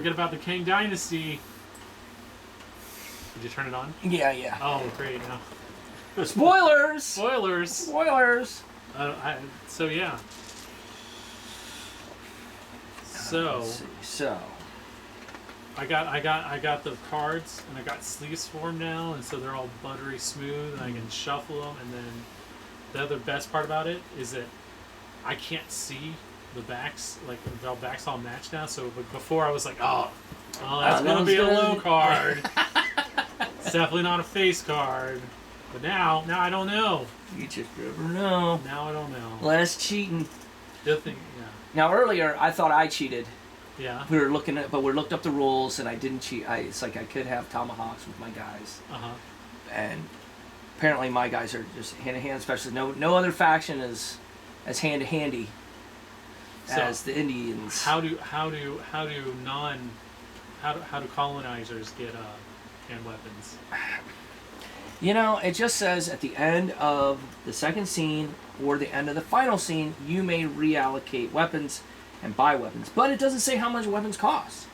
forget about the Kang Dynasty. Did you turn it on? Yeah. Oh, great. No. Spoilers! Spoilers! So, yeah. So... I got the cards, and I got sleeves for them now, and so they're all buttery smooth, and I can shuffle them, and then the other best part about it is that I can't see the backs, like the backs all matched now, so before I was like, oh that's going to be a low card. It's definitely not a face card. But now I don't know. You just never know. Now I don't know. Less cheating. The other thing, yeah. Now earlier, I thought I cheated. Yeah. We looked up the rules, and I didn't cheat. It's like I could have tomahawks with my guys. And apparently my guys are just hand-to-hand specialists. No other faction is as hand-to-handy as the Indians. How do colonizers get hand weapons? You know, it just says at the end of the second scene or the end of the final scene, you may reallocate weapons and buy weapons. But it doesn't say how much weapons cost.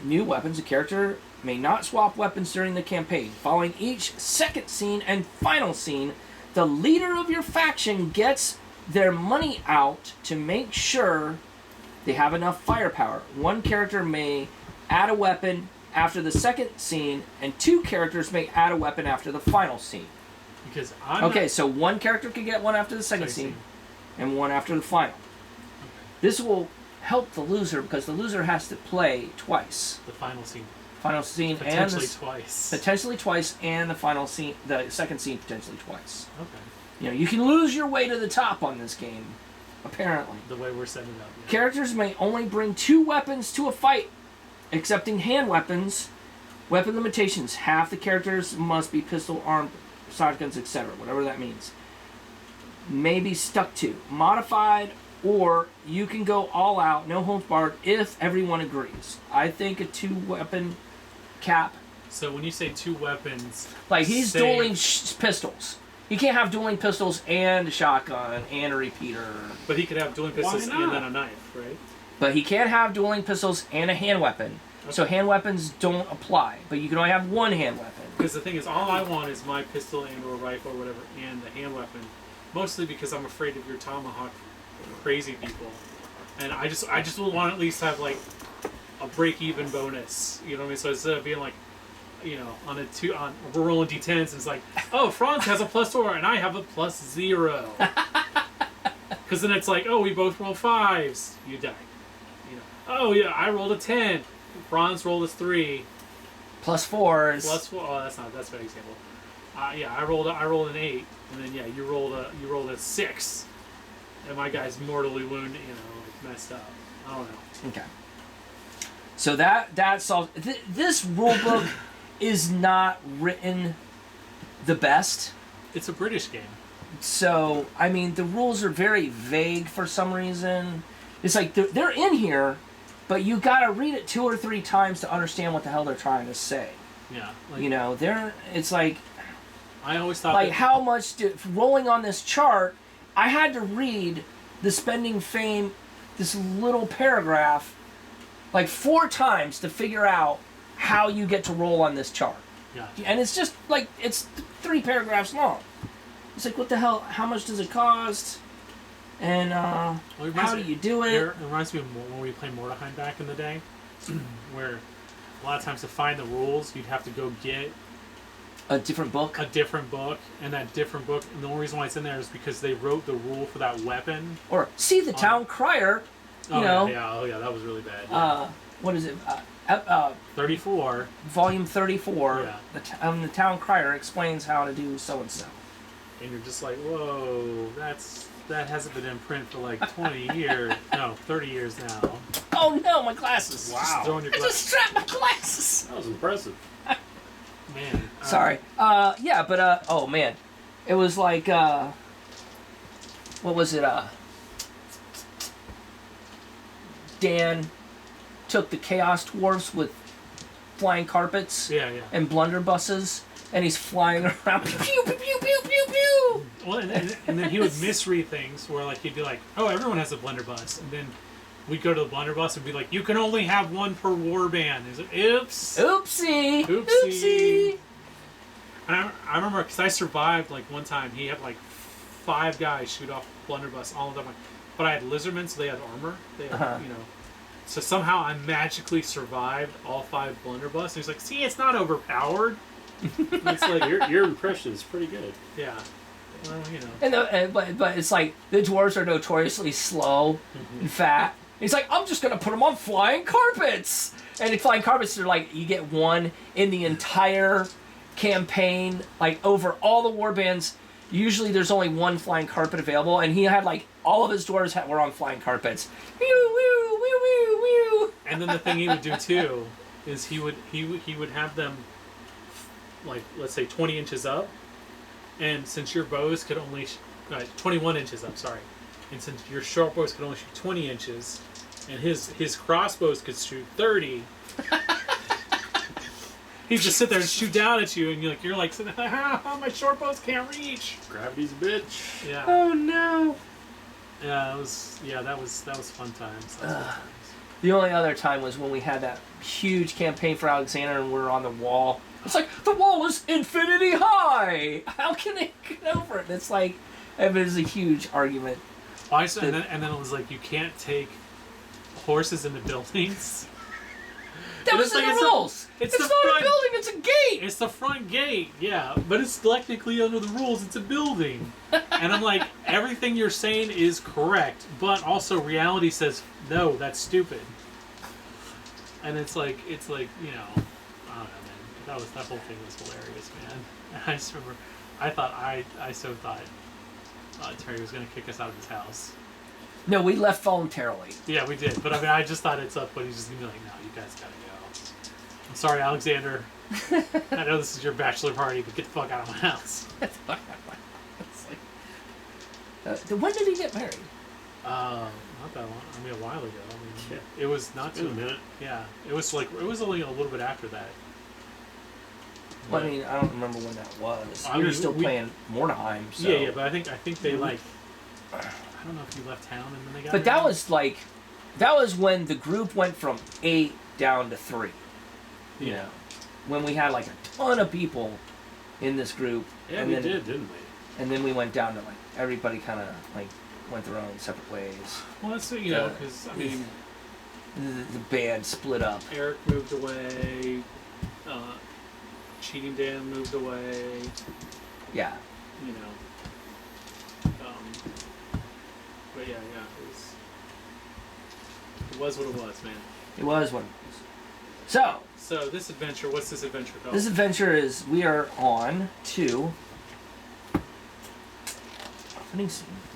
New weapons, a character may not swap weapons during the campaign. Following each second scene and final scene, the leader of your faction gets their money out to make sure they have enough firepower. One character may add a weapon after the second scene, and 2 characters may add a weapon after the final scene. Because so one character can get one after the second scene, and one after the final. Okay. This will help the loser because the loser has to play twice. The final scene. Potentially twice. Potentially twice, and the second scene potentially twice. Okay. You know, you can lose your way to the top on this game, apparently. The way we're setting it up. Yeah. Characters may only bring 2 weapons to a fight, excepting hand weapons. Weapon limitations. Half the characters must be pistol, armed, shotguns, etc. Whatever that means. May be stuck to. Modified, or you can go all out, no holds barred, if everyone agrees. I think a 2-weapon cap. So when you say 2 weapons... Like, he's dueling pistols. He can't have dueling pistols and a shotgun and a repeater. But he could have dueling pistols and then a knife, right? But he can't have dueling pistols and a hand weapon. Okay. So hand weapons don't apply. But you can only have 1 hand weapon. Because the thing is, all I want is my pistol and or rifle or whatever and the hand weapon. Mostly because I'm afraid of your tomahawk crazy people. And I just will want to at least have like a break-even bonus. You know what I mean? So instead of being like, you know, we're rolling d10s, it's like, oh, Franz has a +4 and I have a +0. Because then it's like, oh, we both roll 5s, you die. You know, oh yeah, I rolled a 10, Franz rolled a 3. +4s. +4. Oh, that's a bad example. Yeah, I rolled an 8, and then yeah, you rolled a 6, and my guy's mortally wounded. You know, like messed up. I don't know. Okay. So that solves this rule book. Is not written the best. It's a British game. So, I mean, the rules are very vague for some reason. It's like they're in here, but you gotta read it 2 or 3 times to understand what the hell they're trying to say. Yeah. Like, you know, it's like... I always thought like, how much... rolling on this chart, I had to read the spending fame, this little paragraph, like 4 times to figure out how you get to roll on this chart. Yeah. And it's just like, it's 3 paragraphs long. It's like, what the hell, how much does it cost? And how do you do it? It reminds me of when we played Mordheim back in the day, where a lot of times to find the rules, you'd have to go get a different book. And that different book, and the only reason why it's in there is because they wrote the rule for that weapon. Or see the town crier, you know. Yeah, that was really bad. Yeah. What is it? 34. Volume 34. Yeah. The town crier explains how to do so and so. And you're just like, whoa, that hasn't been in print for like 20 years. No, 30 years now. Oh no, my glasses! Wow. I just strapped my glasses. That was impressive. Man. Sorry. Oh man, it was like what was it? Dan took the Chaos Dwarfs with flying carpets and blunderbusses, and he's flying around. Pew, pew, pew, pew, pew, pew. Well, and then he would misread things where, like, he'd be like, oh, everyone has a blunderbuss. And then we'd go to the blunderbuss and be like, you can only have one per warband. Is it oops? Oopsie. Oopsie. Oopsie. And I remember because I survived like one time. He had like 5 guys shoot off blunderbuss, all of them. But I had lizardmen, so they had armor. They had, you know. So somehow I magically survived all 5 blunderbuss. And he's like, see, it's not overpowered. It's like your impression is pretty good. Yeah. Well, you know. But it's like the dwarves are notoriously slow and fat. He's like, I'm just gonna put them on flying carpets. And the flying carpets are like, you get one in the entire campaign, like over all the warbands. Usually there's only one flying carpet available, and he had like all of his dwarves were on flying carpets. Woo woo woo woo woo. And then the thing he would do too is he would have them like, let's say 20 inches up, and since your bows could only 21 inches up, sorry, and since your short bows could only shoot 20 inches, and his crossbows could shoot 30. He'd just sit there and shoot down at you, and you're like sitting there, my short bows can't reach. Gravity's a bitch. Yeah. Oh no. Yeah, that was fun times. The only other time was when we had that huge campaign for Alexander, and we were on the wall. It's like, the wall is infinity high! How can they get over it? It's like, it was a huge argument. And then it was like, you can't take horses into buildings. That was in the rules! It's not a building, it's a gate! It's the front gate, yeah. But it's technically under the rules, it's a building. And I'm like, everything you're saying is correct, but also reality says, no, that's stupid. And it's like, you know, I don't know, man. That whole thing was hilarious, man. And I just remember, I so thought Terry was going to kick us out of his house. No, we left voluntarily. Yeah, we did. But I mean, I just thought it's up, but he's just going to be like, no, you guys got to go. I'm sorry, Alexander. I know this is your bachelor party, but get the fuck out of my house. When did he get married? Not that long. I mean, a while ago. I mean, it was not In too. a minute. Yeah, it was only a little bit after that. Well, I mean, I don't remember when that was. I We were mean, still playing Mordheim. So. Yeah, but I think they like. I don't know if you left town and then they got. But that was when the group went from 8 down to 3. You know, when we had like a ton of people in this group. Yeah, and we then, did, didn't we? And then we went down to like everybody kind of like went their own separate ways. Well, that's you know, because I mean, the band split up. Eric moved away. Cheating Dan moved away. Yeah. You know. But yeah, it was what it was, man. It was what it was. So this adventure, what's this adventure called? This adventure is, we are on to...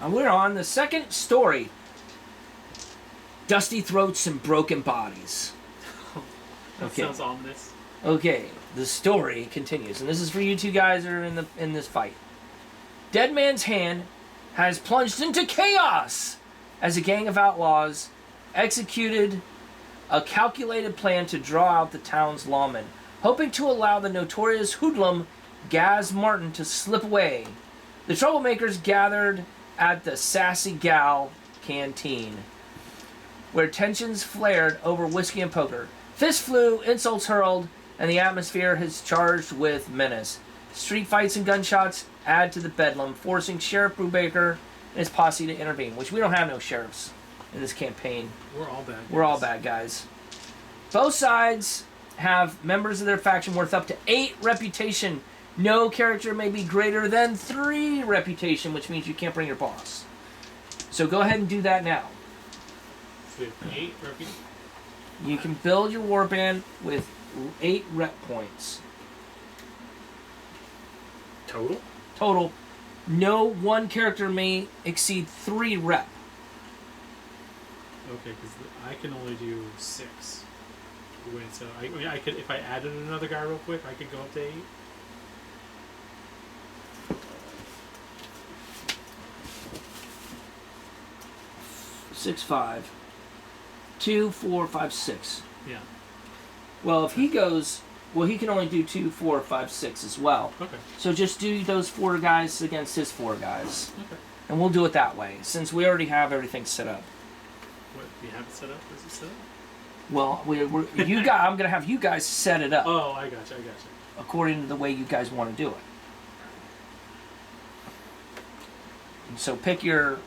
We're on the second story. Dusty Throats and Broken Bodies. That sounds ominous. Okay, the story continues, and this is for you two guys who are in this fight. Dead Man's Hand has plunged into chaos as a gang of outlaws executed a calculated plan to draw out the town's lawmen, hoping to allow the notorious hoodlum Gaz Martin to slip away. The troublemakers gathered at the Sassy Gal canteen, where tensions flared over whiskey and poker. Fists flew, insults hurled, and the atmosphere is charged with menace. Street fights and gunshots add to the bedlam, forcing Sheriff Brubaker and his posse to intervene, which we don't have no sheriffs in this campaign. We're all bad guys. We're all bad guys. Both sides have members of their faction worth up to 8 reputation. No character may be greater than 3 reputation, which means you can't bring your boss. So go ahead and do that now. So we have 8 reputation. You can build your warband with 8 rep points. Total. No one character may exceed 3 rep. Okay, because I can only do 6. Wait, so I could, if I added another guy real quick, I could go up to 8. Six, 5. 2, 4, 5, 6. Yeah. Well, if he goes, he can only do 2, 4, 5, 6 as well. Okay. So just do those 4 guys against his 4 guys. Okay. And we'll do it that way, since we already have everything set up. You have it set up? Is it set up? Well, I'm gonna have you guys set it up Oh, I gotcha. according to the way you guys want to do it. And so pick your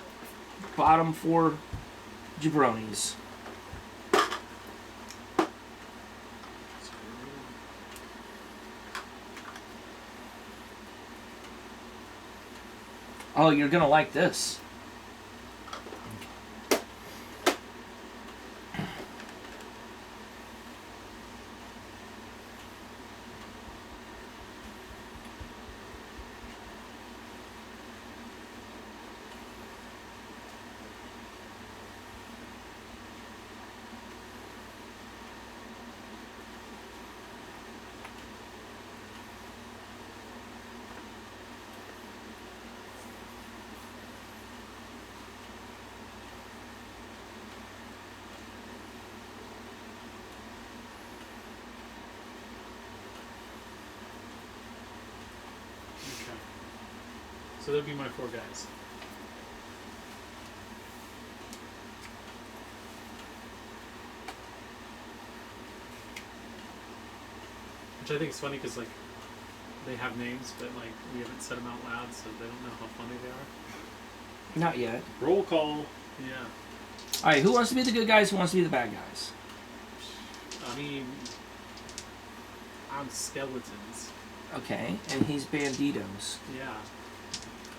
bottom 4 jabronis. Oh, you're gonna like this. Okay. So that'd be my 4 guys. Which I think is funny because, like, they have names, but, like, we haven't said them out loud, so they don't know how funny they are. Not yet. Roll call. Yeah. All right, who wants to be the good guys? Who wants to be the bad guys? I mean, I'm skeletons. Okay, and he's banditos. Yeah.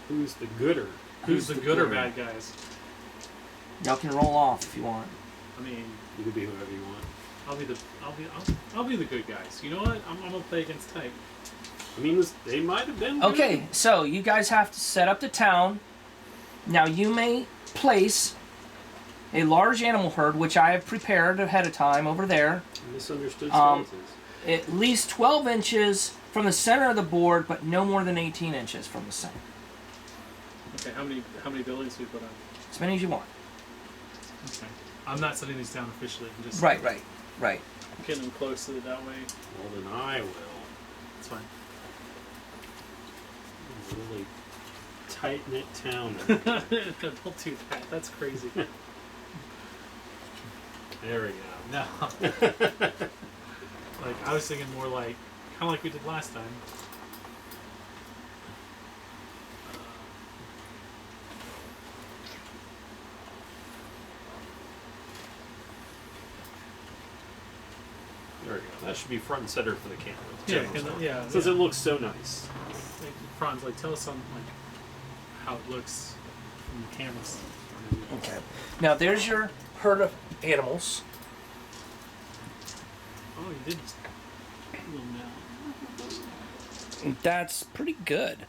Who's the gooder? Who's the good or bad guys? Y'all can roll off if you want. I mean, You can be whoever you want. I'll be the good guys. You know what? I'm gonna play against type. I mean, they might have been. Good. Okay, so you guys have to set up the town. Now you may place a large animal herd, which I have prepared ahead of time over there, Misunderstood skeletons. at least 12 inches from the center of the board, but no more than 18 inches from the center. Okay, how many buildings do we put on? As many as you want. Okay. I'm not setting these down officially. I'm just Right. getting them close to it that way. Well, then I will. It's fine. Really tight knit town. Don't do that. That's crazy. There we go. No. Like, I was thinking more like, kind of like we did last time. There we go. That should be front and center for the camera. Yeah. Since it looks so nice. Like, Franz, like, tell us on like how it looks from the cameras. Okay. Now there's your herd of animals. Oh, you did. Little now. That's pretty good.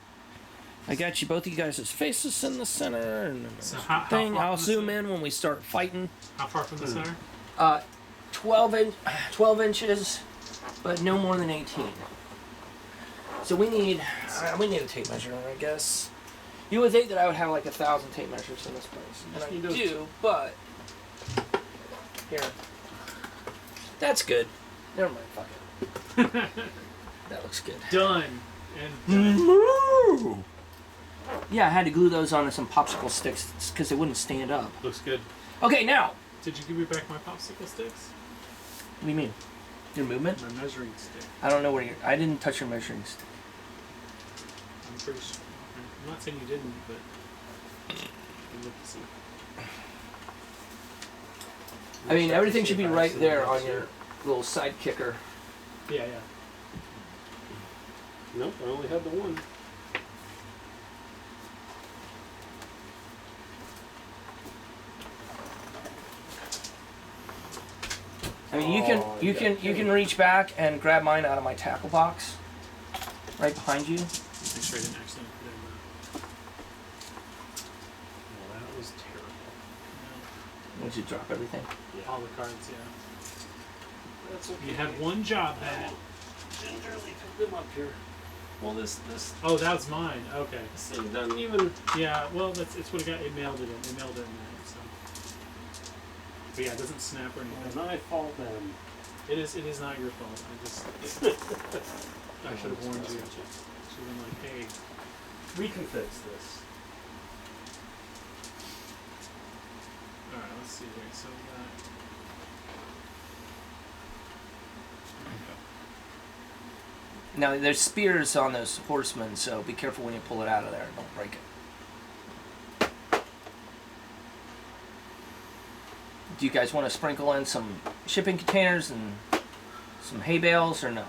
I got you both of you guys' faces in the center and So how thing. far I'll from the zoom center? in when we start fighting. How far from the center? 12 inches, but no more than 18. So we need a tape measure, I guess. You would think that I would have like 1,000 tape measures in this place, and I Just need those do, but here, that's good. Never mind, fuck it. That looks good. Done. And done. Yeah, I had to glue those onto some popsicle sticks because they wouldn't stand up. Looks good. Okay, now. Did you give me back my popsicle sticks? What do you mean? Your movement? My measuring stick. I don't know where I didn't touch your measuring stick. I'm pretty sure. I'm not saying you didn't, but you look to see. I mean, everything should be right there on your little side kicker. Yeah. Nope, I only had the one. I mean, you can reach back and grab mine out of my tackle box, right behind you. Make sure I didn't accidentally put it in Well, that was terrible. Once you drop everything. all the cards, yeah. That's okay. You had one job, Matt. Gingerly took them up here. Well, this Oh, that was mine. Okay. thing doesn't even. Yeah, well, it's what it got. It mailed it in. It mailed it in there, so. But yeah, it doesn't snap or anything. And I fault them. It is not your fault. I just. I should have warned you. Should have been like, hey. We can fix this. Alright, let's see here. So we got. Now, there's spears on those horsemen, so be careful when you pull it out of there. Don't break it. Do you guys want to sprinkle in some shipping containers and some hay bales, or no?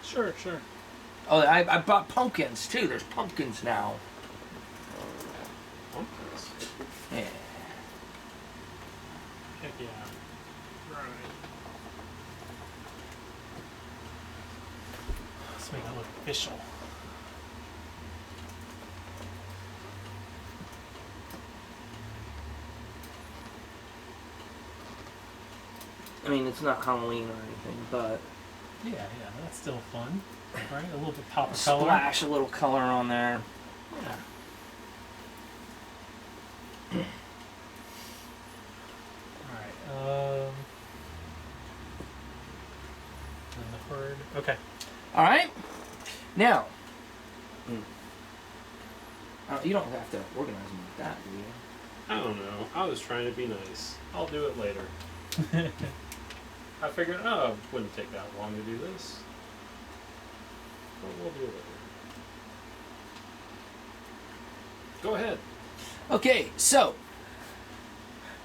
Sure. Oh, I bought pumpkins, too. There's pumpkins now. Pumpkins. Yeah. Heck yeah. Right. Let's make it look official. I mean, it's not Halloween or anything, but Yeah, that's still fun. Right? A little bit pop of color. splash a little color on there. Yeah. Alright, and the herd. Okay. All right. Now, you don't have to organize them like that, do you? I don't know. I was trying to be nice. I'll do it later. I figured, oh, it wouldn't take that long to do this. But we'll do it later. Go ahead. Okay, so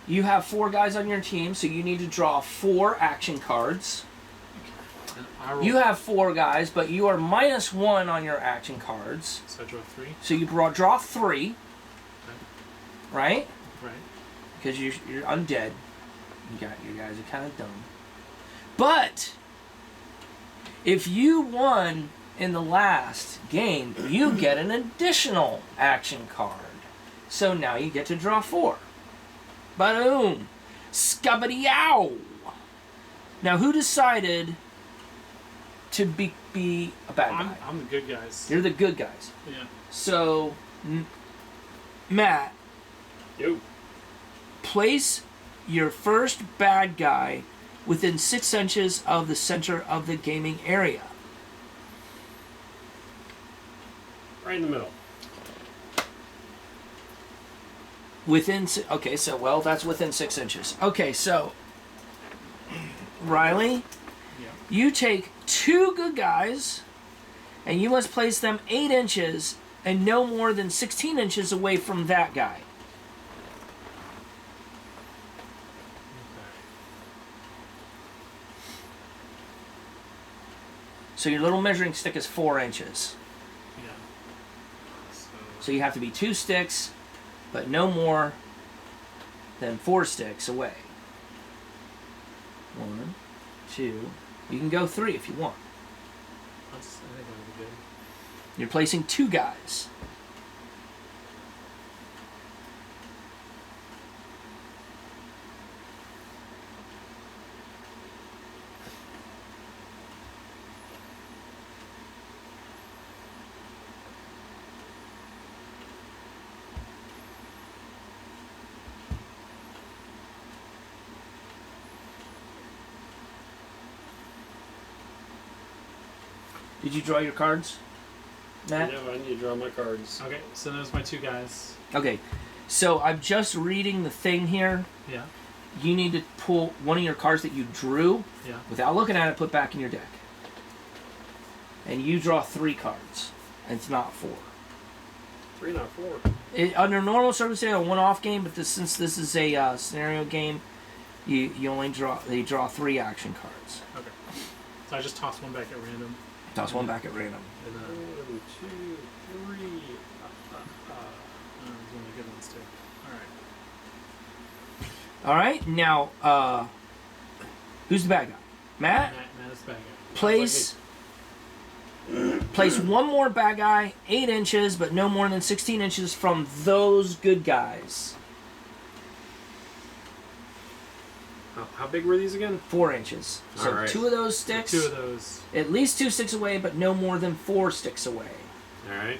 you have 4 guys on your team, so you need to draw 4 action cards. And I roll. You have 4 guys, but you are -1 on your action cards. So I draw 3. So you draw 3, right? Right. Because you're undead. You guys are kind of dumb. But if you won in the last game, you get an additional action card. So now you get to draw 4. Boom! Scubbity-ow! Now who decided to be a bad guy? I'm the good guys. You're the good guys. Yeah. So, Matt, Yo. place your first bad guy within 6 inches of the center of the gaming area. Right in the middle. Okay, so, well, that's within 6 inches. Okay, so, Riley, Yeah. you take 2 good guys, and you must place them 8 inches and no more than 16 inches away from that guy. So your little measuring stick is 4 inches. Yeah. So you have to be 2 sticks, but no more than 4 sticks away. 1, 2. You can go 3 if you want. I think that'll be good. You're placing 2 guys. Did you draw your cards, Matt? No, I need to draw my cards. Okay, so those are my 2 guys. Okay, so I'm just reading the thing here. Yeah. You need to pull one of your cards that you drew Yeah. without looking at it, put back in your deck. And you draw 3 cards. And it's not 4. 3, not 4. Under normal circumstances, a one-off game, but since this is a scenario game, you only draw 3 action cards. Okay. So I just toss one back at random. Toss one back at random. And 1, 2, 3. there's one of the good ones too. Alright. All right, now who's the bad guy? Matt. Matt is the bad guy. Place one more bad guy 8 inches, but no more than 16 inches from those good guys. How big were these again? 4 inches. So All right. 2 of those sticks. 2 of those. At least 2 sticks away, but no more than 4 sticks away. Alright.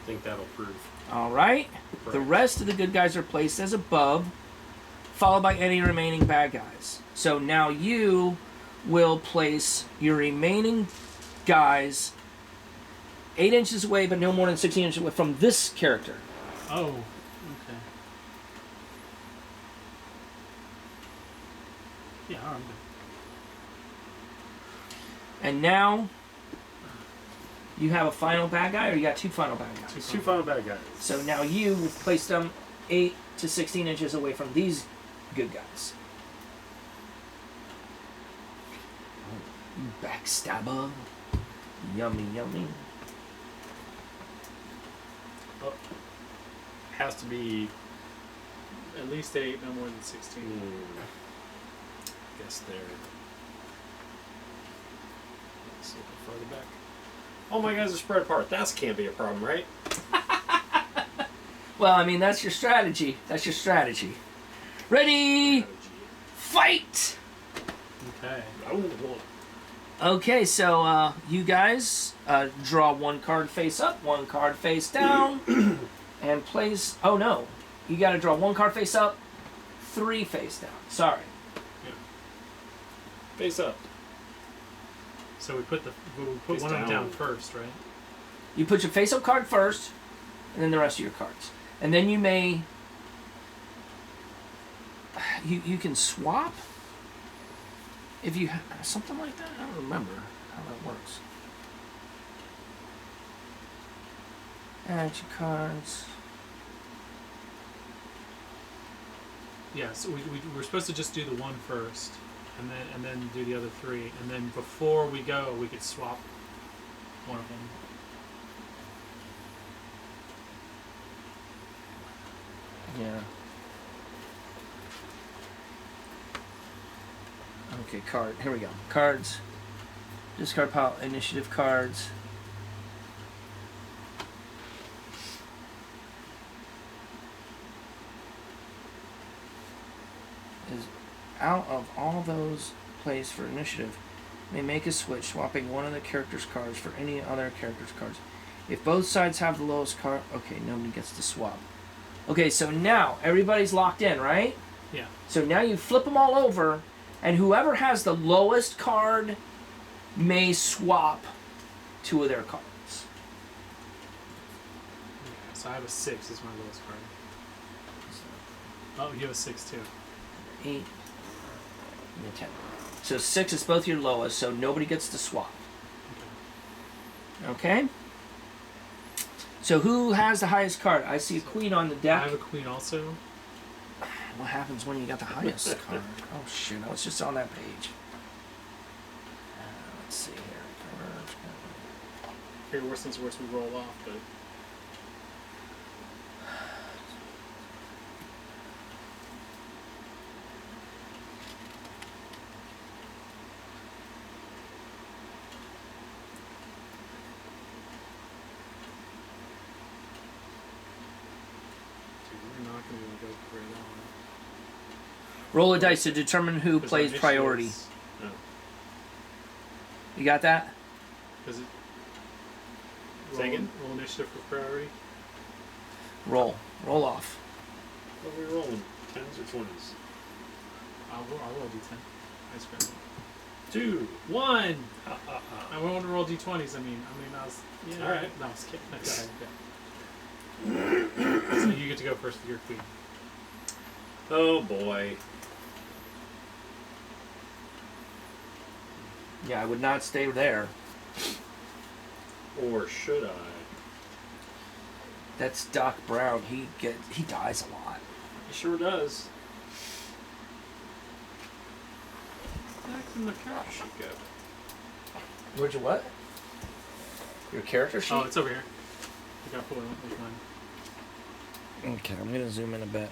I think that'll prove. All right. The Correct. rest of the good guys are placed as above, followed by any remaining bad guys. So now you will place your remaining guys 8 inches away, but no more than 16 inches away from this character. Oh. Yeah, I'm good. And now you have a final bad guy, or you got two final bad guys? Two final bad guys. So now you place them 8 to 16 inches away from these good guys. You backstabber. Yummy, yummy. Oh, has to be. At least 8, no more than 16. Guess they're. Let's look farther back. All my guys are spread apart. That can't be a problem, right? Well, I mean, that's your strategy. That's your strategy. Ready? Fight! Okay. Okay, so you guys draw one card face up, one card face down, and place. Oh no, you got to draw one card face up, 3 face down. Sorry. Yeah. Face up. So we put Face one of them down. down first, right? You put your face up card first, and then the rest of your cards, and then you may. You can swap. If you something like that, I don't remember how that works. Add your cards. Yeah, so we're supposed to just do the one first, and then do the other 3, and then before we go, we could swap one of them. Yeah. Okay, card. Here we go. Cards. Discard pile. Initiative cards. Is out of all those placed for initiative, may make a switch, swapping one of the character's cards for any other character's cards. If both sides have the lowest card, okay, nobody gets to swap. Okay, so now everybody's locked in, right? Yeah. So now you flip them all over, and whoever has the lowest card may swap 2 of their cards. Okay, so I have a 6 as my lowest card. Oh, you have a 6 too. 8 and a 10. So 6 is both your lowest, so nobody gets to swap. Okay? So who has the highest card? I see a queen on the I deck. have a queen also. What happens when you got the highest card? Oh shit, I was just on that page. Let's see here. Figure worse than worse, we roll off, but dude, we're not going to go very long. Roll a dice to determine who Because plays initiative priority. is- No. You got that? Does it? Say again? Roll initiative for priority. Roll. Roll off. What are we rolling? 10s or 20s? I'll roll d10. I screwed up. 2. 1. I want to roll d20s. I mean, I was. Yeah. All right. No, I was kidding. Okay. So you get to go first with your queen. Oh boy. Yeah, I would not stay there. Or should I? That's Doc Brown. He dies a lot. He sure does. Back in the character sheet go. Where'd you what? Your character sheet? Oh, it's over here. I got pulled with mine. Okay, I'm gonna zoom in a bit.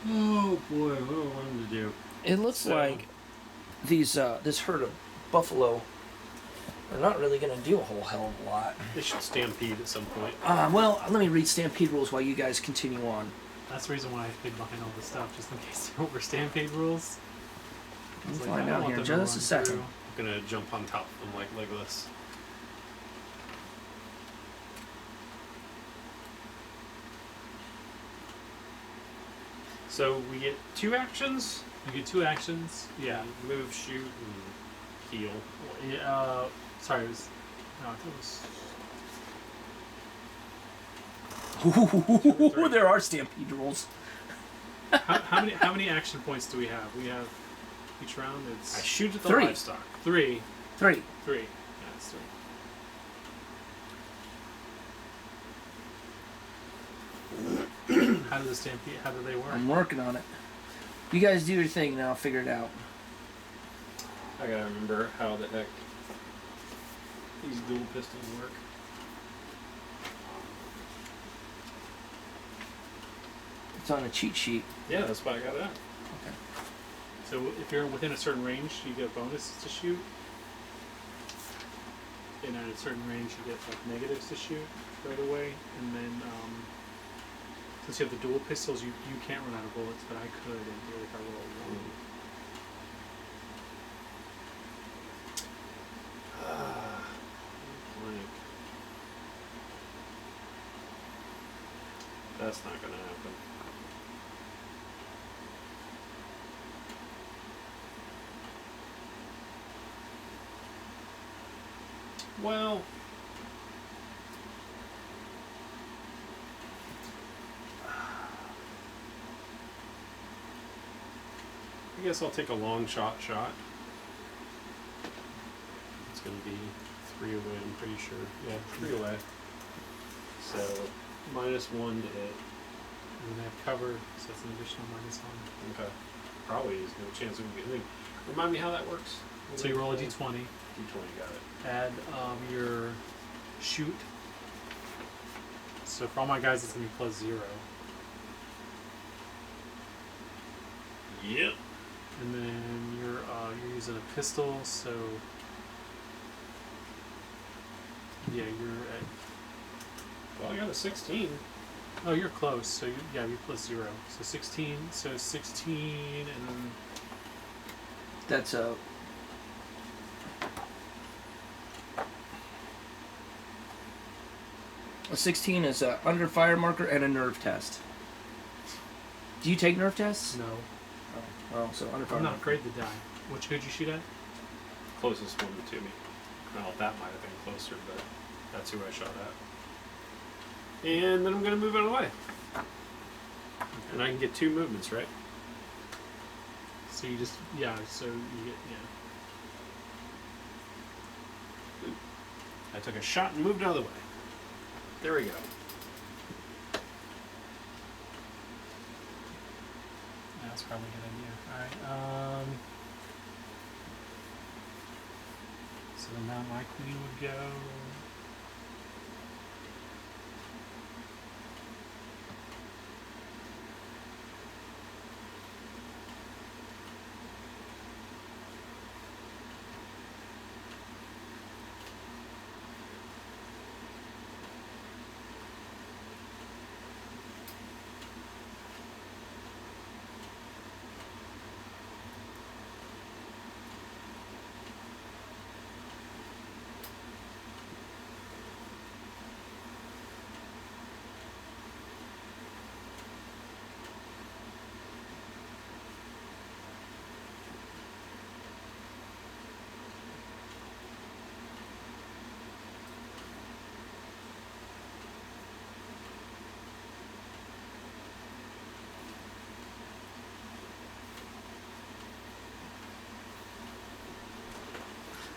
Oh boy, what do I want him to do? It looks So- like these this herd of buffalo are not really gonna do a whole hell of a lot. They should stampede at some point. Well, let me read Stampede rules while you guys continue on. That's the reason why I hid behind all this stuff, just in case there were Stampede rules. I was We'll like, find I don't out want here in them to just a run second. through. I'm gonna jump on top of them like Legolas. So we get 2 actions? You get 2 actions. Yeah. Move, shoot, and heal. Yeah, sorry, it was No, I thought it was. Ooh, there are Stampede rules. How many action points do we have? We have each round. I It's shoot at the 3. livestock. 3. 3. 3. Yeah, it's 3. How do the Stampede? How do they work? I'm working on it. You guys do your thing, and I'll figure it out. I gotta remember how the heck these dual pistols work. It's on a cheat sheet. Yeah, that's why I got it out. Okay. So if you're within a certain range, you get bonuses to shoot. And at a certain range, you get like negatives to shoot right away. And then since you have the dual pistols, you can't run out of bullets, but I could in theory if I roll one. Blank. That's not gonna happen. Well, I guess I'll take a long shot. It's gonna be 3 away, I'm pretty sure. Yeah, 3 away. So, -1 to hit. And then I have cover, so that's an additional -1. Okay. Probably is no chance of getting. Remind me how that works. So you roll a d20, D20, got it. add your shoot. So for all my guys, it's gonna be +0. Yep. And then you're using a pistol, so yeah, you're at. Well, I got a 16. Oh, you're close. So you're +0. So 16. So 16, and then That's a. A 16 is a under fire marker and a nerve test. Do you take nerve tests? no. Oh, well, so under fire I'm not marker. afraid to die. Who'd you shoot at? Closest one to me. Well, that might have been closer, but that's who I shot at. And then I'm going to move out of the way. And I can get 2 movements, right? So you just So you get I took a shot and moved out of the way. There we go. That's probably a good idea. All right. So then now my queen would go.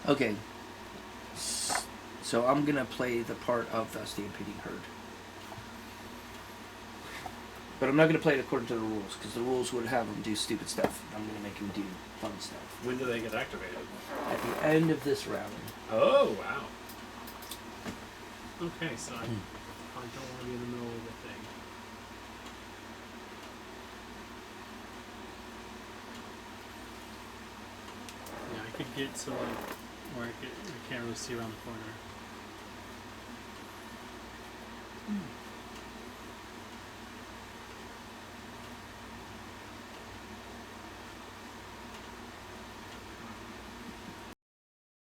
Okay. So I'm gonna play the part of the stampeding herd. But I'm not gonna play it according to the rules, because the rules would have them do stupid stuff. I'm gonna make them do fun stuff. When do they get activated? At the end of this round. Oh, wow. Okay, so I don't want to be in the middle of the thing. Yeah, I could get to like where I can't really see around the corner.